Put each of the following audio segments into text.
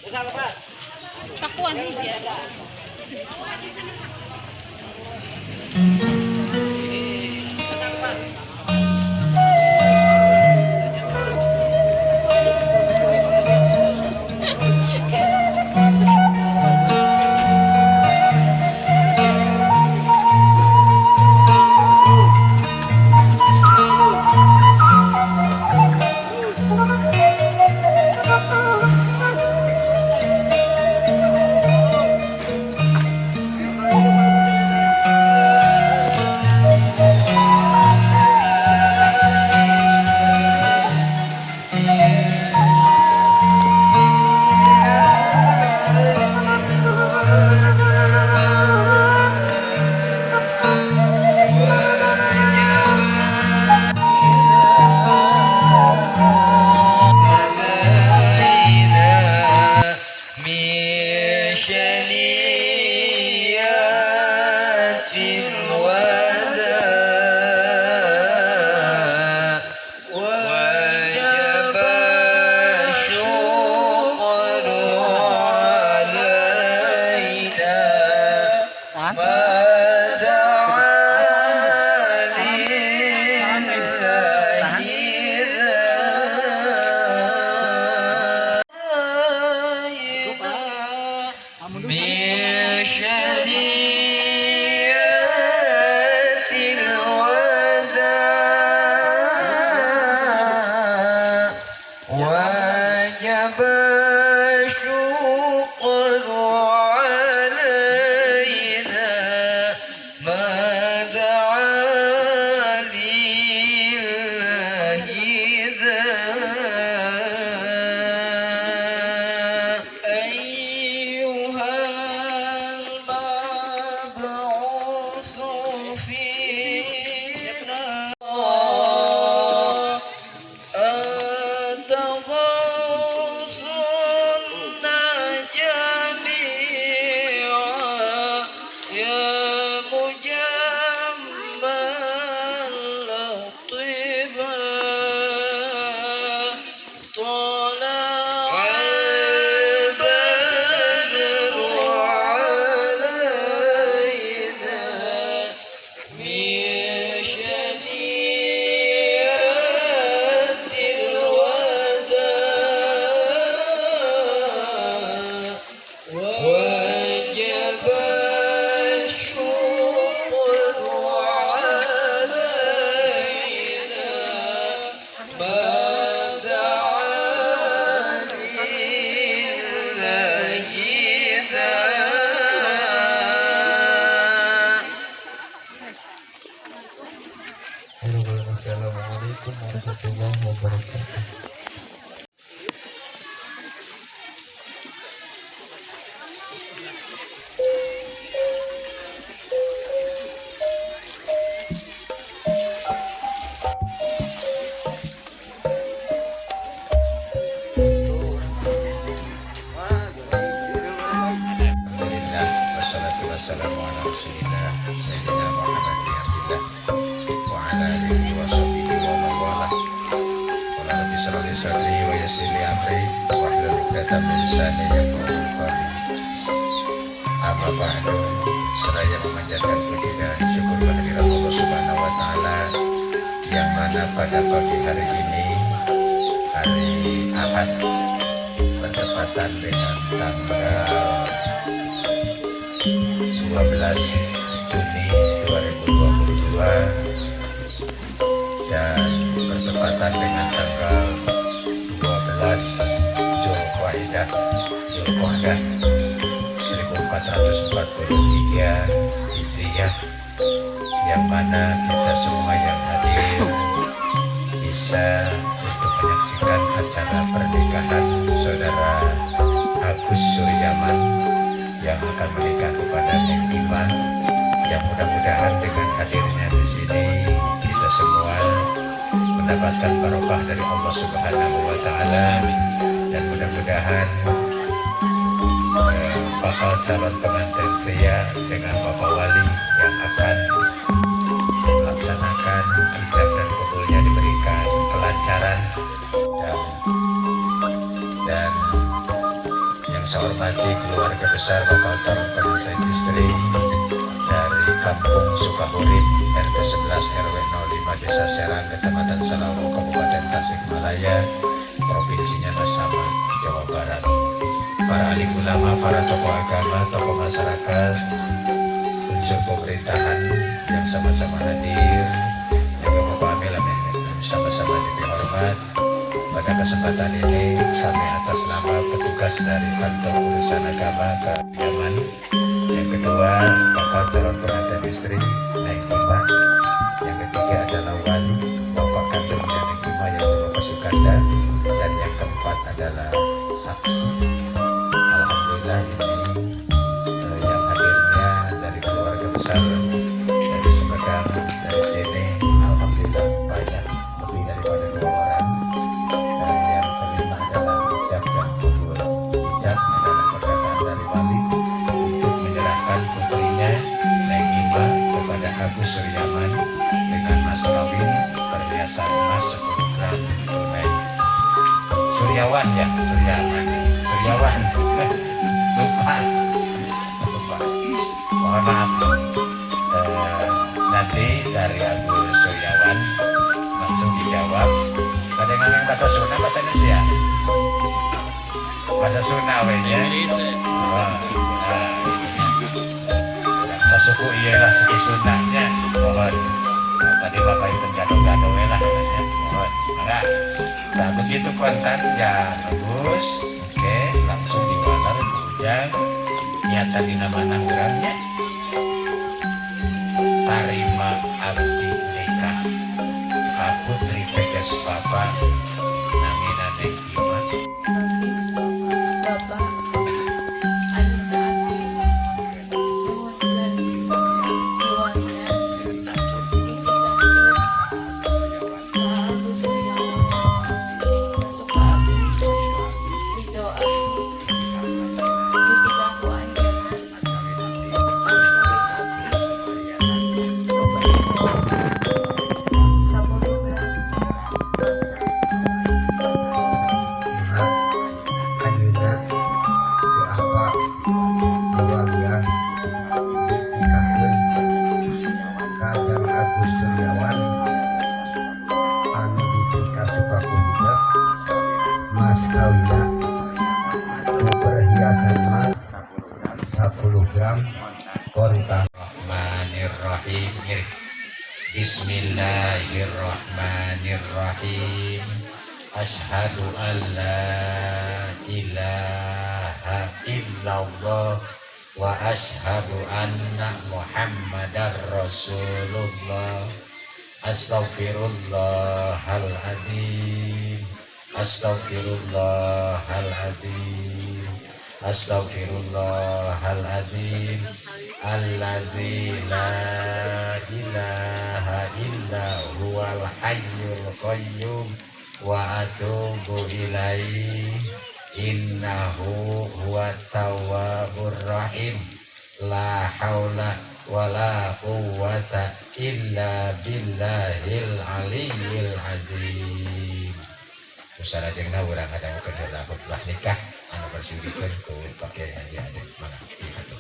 Takuan dia. Assalamualaikum warahmatullahi wabarakatuh. Wassalamu ala rasulillah sayyidina Muhammad bin Abdillah wa ala alihi wa sahbihi wa man walah. Qala rabbi shrah li sadri wa yassir li amri wahlul 'uqdatam min lisani yafqahu qawli. Amma ba'du, seraya memanjatkan puji dan syukur kehadirat Allah Subhanahu wa taala yang mana pada pagi hari ini, hari Ahad, bertepatan dengan tanggal 12 Juni 2022 dan bertepatan dengan tanggal 12 Zulqa'dah 1443 Hijriah, yang mana kita semua yang hadir bisa untuk menyaksikan acara pernikahan saudara Agus Suryaman yang akan menikah kepada Neng Iman, yang mudah-mudahan dengan hadirnya di sini kita semua mendapatkan barokah dari Allah Subhanahu wa taala, dan mudah-mudahan bakal calon pengantin pria dengan Bapak Wali yang akan melaksanakan ijab dan kabulnya diberikan kelancaran, dan yang yang saya hormati keluarga besar bakal calon pengantin istri dari Kampung Sukahurip RT 11 RW 05 Desa Serang Kecamatan Salawu Kabupaten Tasikmalaya provinsinya bersama Jawa Barat. Para alim ulama, para tokoh agama, tokoh masyarakat, unsur pemerintahan yang sama-sama hadir, juga Bapak Amil yang sama-sama diberi hormat. Pada kesempatan ini kami atas nama petugas dari kantor urusan agama Kariaman. Yang kedua, bakal calon pengantin istri Neng Ima. Yang ketiga adalah wali bapak kandungnya Neng Ima yaitu Bapak Sukanda. Dan yang keempat adalah saksi. Alhamdulillah ini yang hadirnya dari keluarga besar dari Sumedang, dari sini. Alhamdulillah banyak, lebih daripada 2 orang. Dan yang kelima adalah ucap yang kedua. Ucap adalah perkataan dari wali untuk menyerahkan putrinya Neng Ima kepada Agus Suryaman dengan mas kawin perhiasan emas 10 gram tunai. Suryawan ya, Suryawan. Lupa. Mohon maaf. Nanti dari Agus Suryawan langsung dijawab. Ada yang bahasa Sunda, bahasa Indonesia. Bahasa Sunda wenya. Suku iyalah suku Sundanya. Mohon. Tadi Bapak itu gado-gado lah katanya. Mohon. Enggak. Nah begitu konten ya bagus. Oke, langsung diwalar ke ujang. Niatan di nama orangnya. Tarima abdi nikah. Putri tegas Bapak namina Neng Ima. Bapak Anita Tuannya Agus Suryawan sesuka abdi ridho abdi dititahku anjeunna pas kawin abdi 10 gram. Ayeuna ku apa keluarga nikahkeun Kajang Agus Suryawan anu ditingkah Sukakumbida mas kawina ku perhiasan emas 10 gram kontan. Bismillahirrahmanirrahim. Bismillahirrahmanirrahim. Asyhadu an la ilaha illallah wa asyhadu anna Muhammadar Rasulullah. Astaghfirullahaladzim. Astaghfirullahaladzim. Astaghfirullahaladzim. Alladzi la ilaha illa huwal hayyul qayyum wa atubu ilaihi innahu huwat tawwabur rahim. La haula wala quwwata illa billahil aliyyil azim. Musarajengna urang kadang kedua khutbah nikah anu bersudikeun ku pakai hadiah mana itu.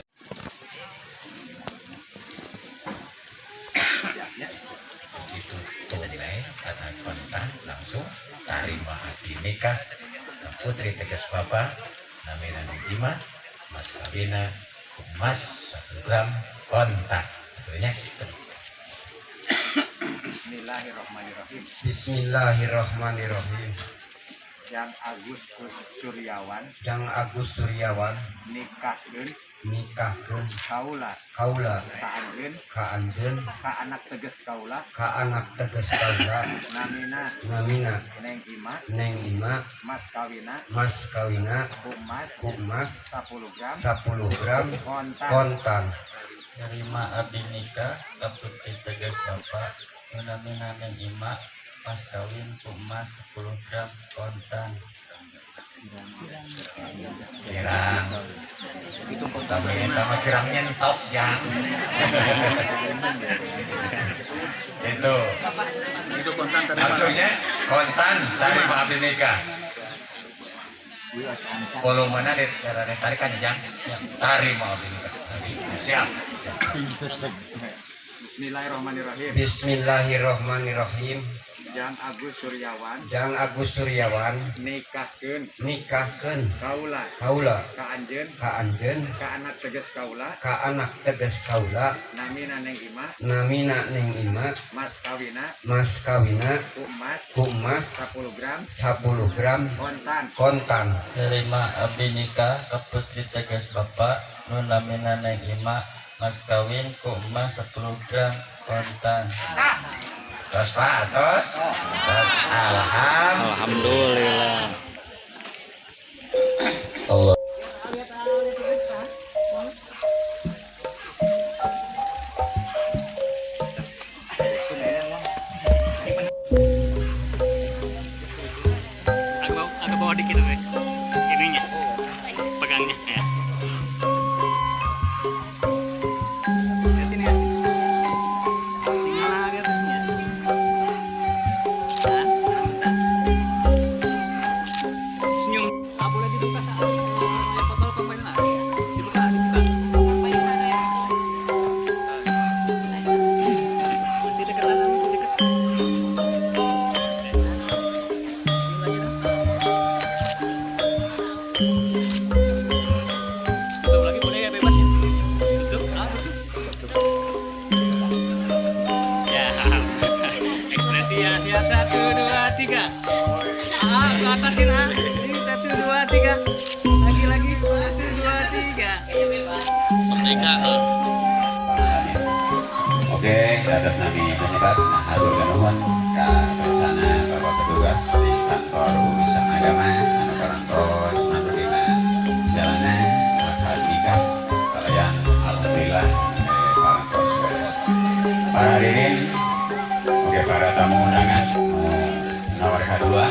Begitu tunai kata kontan langsung tarima hati nikah putri tegas Bapak namina Neng Ima mas kawina emas 1 gram kontan. Betulnya Bismillahirrahmanirrahim. Bismillahirrahmanirrahim. Yang Agus Suryawan nikahkeun kaula kaula ka anjeun ka anjeun ka anak teges kaula ka anak tegas kaula namina namina Neng Ima Neng Ima mas kawina mas kawina ku emas ku emas 10 gram 10 gram kontan. kontan. Terima abdi nikah ka putri tegas Bapak namina Neng Ima pas kawin ku emas 10 gram kontan. kirang tapi entah kirang nyentok ya. Itu Itu kontan tadi maksudnya kontan tarima abdi nikah. Volumenya tarik aja Jang. Tarik mau ini. Siap. Bismillahirrahmanirrahim. Bismillahirrahmanirrahim. Jang Agus Suryawan Jang Agus Suryawan nikahkeun kaula ka anjeun ka anjeun ka anak teges kaula ka anak teges kaula namina neng ima namina neng ima mas kawina ku emas 10 gram 10 gram kontan. Terima abdi nikah ka putri tegas bapak nu namina neng ima mas kawin ku emas 10 gram kontan. Terus Pak, terus Alhamdulillah. Allah. agak bawa dikit gue ininya pegangnya ya. Lihat sini ya. Tinggal lihat sini ya. Nah, bentar. Senyum. Ah, boleh dibuka saat botol pemain lah. Dibuka. Masih dekat. Tutup lagi boleh ya, bebas ya. Tutup. Ya, ekspresi ya. Siap 1, 2, 3. Ke atasin ah. 1, 2, 3. Lagi 1, 2, 3. Merdeka. Oke, atas nami penyebat hatur ganuhun ka bersana Bapak petugas di kantor Wisma Agama anu karantos mandurina jalanan akad nikah kalian alhamdulillah karantos beres. Para hadirin, oke para tamu undangan nomor kedua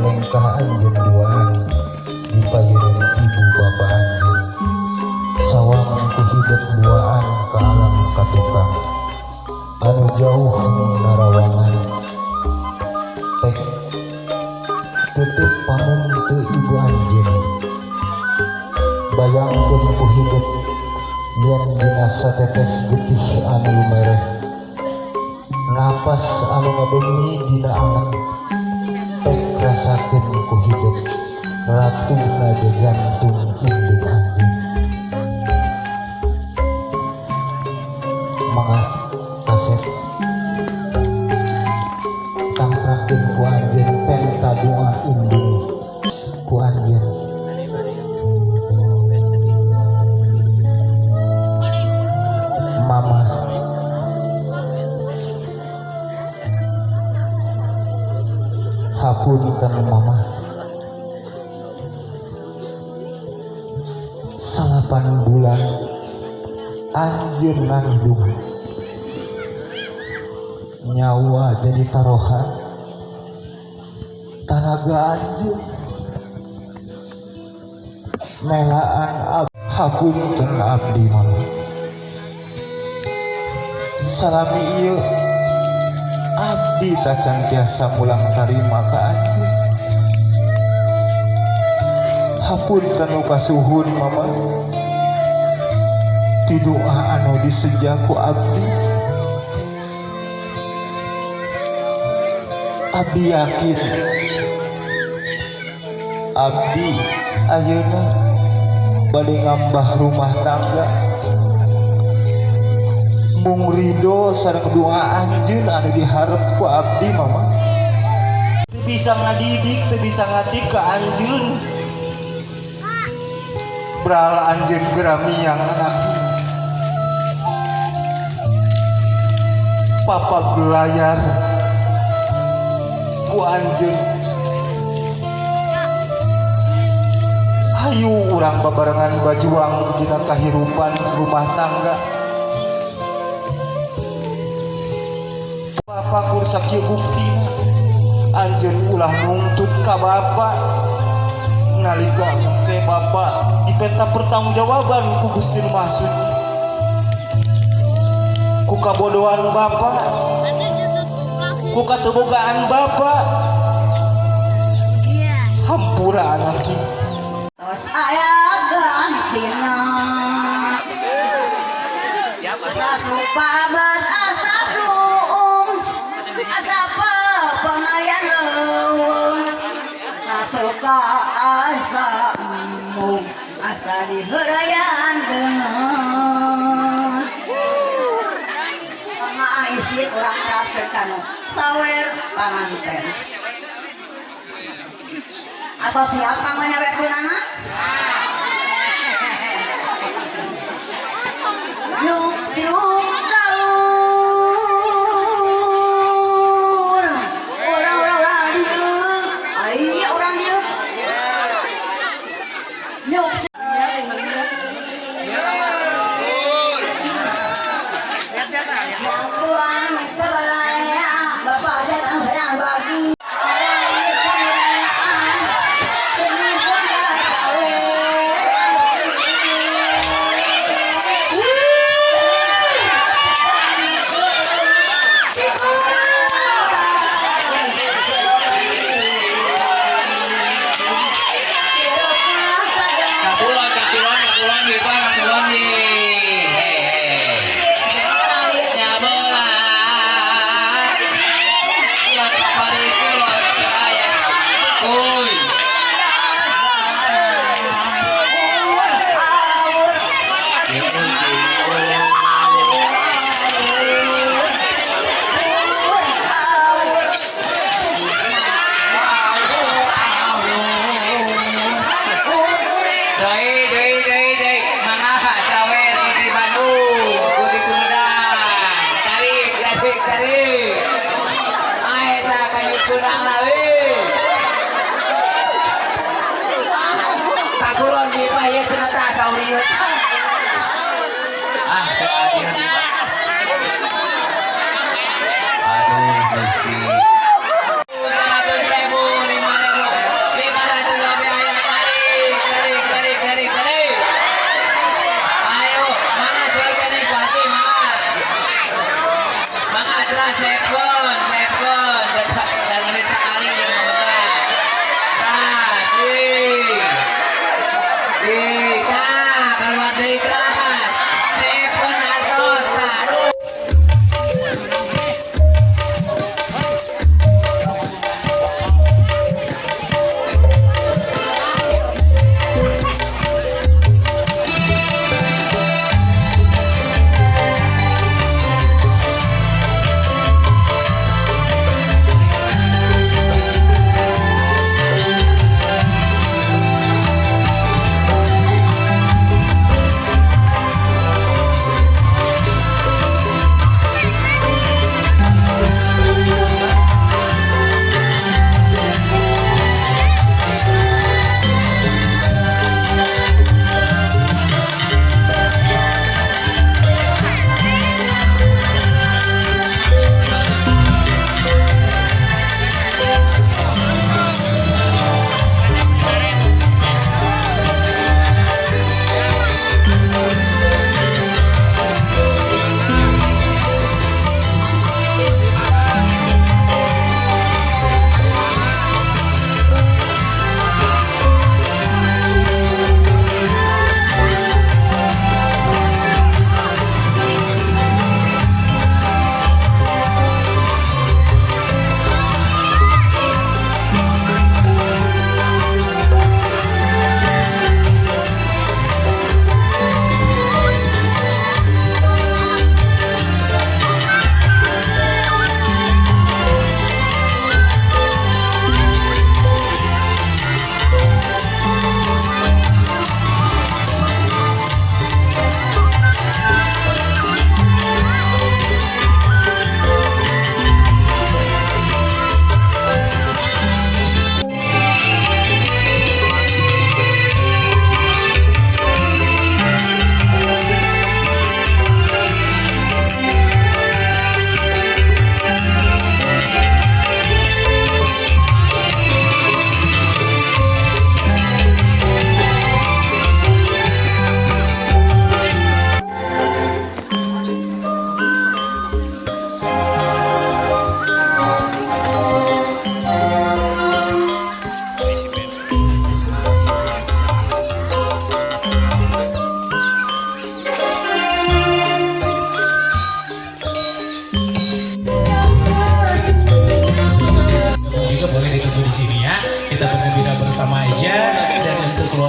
Lengkah anjeun duaan dipayeureun ibu bapa anjeun sawang ku hidup duaan ka alam katukang anu jauh narawangan tek tutup pamun teu ibu anjeun bayangkeun ku hidup yen dina satetes getih anu lumereh napas anu ngabengi dina angan tek rasakeun ku hidup ratu naja jantung indung anjeun mangga kaset tamprakeun ku anjeun penta doa indung ku anjeun mama hapunten mama 8 bulan anjeun ngandung nyawa jadi taruhan tanaga anjeun melaan hapunten abdi mama salami ieu abdi tacan tiasa mulang tarima ka anjeun hapunten nu kasuhun mama ti doa anu diseja ku abdi abdi yakin abdi ayeuna bade ngambah rumah tangga mung ridho sareng doa anjeun anu diharep ku abdi mama teu bisa ngadidik teu bisa ngadik ka anjeun beral anjeun gerami yang anaki papa gelayar ku anjeun hayu urang babarengan bajuang dina kahirupan rumah tangga papa kur sakieu buktina anjeun ulah nuntut ka bapa nalika ke bapa dipenta pertanggungjawaban ku Gusti Maha Suci ku kabodohan bapa ku katebogaan bapa hampura anak tos aya gantina asa supabat asa suung asa pengayan leuweung asa suka asa mung asa diheurayan deungeun pangaisit urang teraskeun kanu sawer panganten atau siap kamu nyawet kunana? Yuk ciluk galur orang dia ayo orang dia yuk yang buang kebalaya bapak datang sayang bagi Takulon di payah ternyata sauri. Ah,